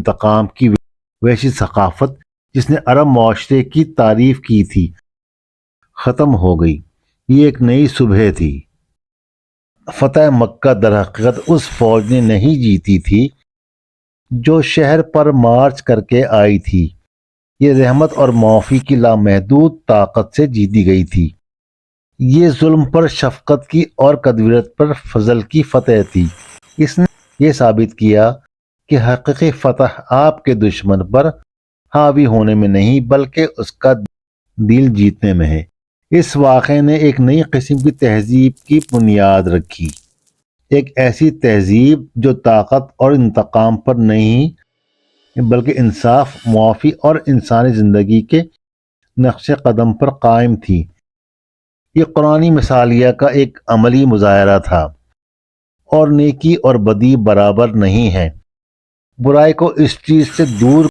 انتقام کی وحشی ثقافت جس نے عرب معاشرے کی تعریف کی تھی ختم ہو گئی۔ یہ ایک نئی صبح تھی۔ فتح مکہ در حقیقت اس فوج نے نہیں جیتی تھی جو شہر پر مارچ کر کے آئی تھی، یہ رحمت اور معافی کی لامحدود طاقت سے جیتی گئی تھی۔ یہ ظلم پر شفقت کی اور قدویت پر فضل کی فتح تھی۔ اس نے یہ ثابت کیا کہ حقیقی فتح آپ کے دشمن پر حاوی ہونے میں نہیں بلکہ اس کا دل جیتنے میں ہے۔ اس واقعے نے ایک نئی قسم کی تہذیب کی بنیاد رکھی، ایک ایسی تہذیب جو طاقت اور انتقام پر نہیں بلکہ انصاف، معافی اور انسانی زندگی کے نقش قدم پر قائم تھی۔ یہ قرآنی مثالیہ کا ایک عملی مظاہرہ تھا، اور نیکی اور بدی برابر نہیں ہے۔ برائی کو اس چیز سے دور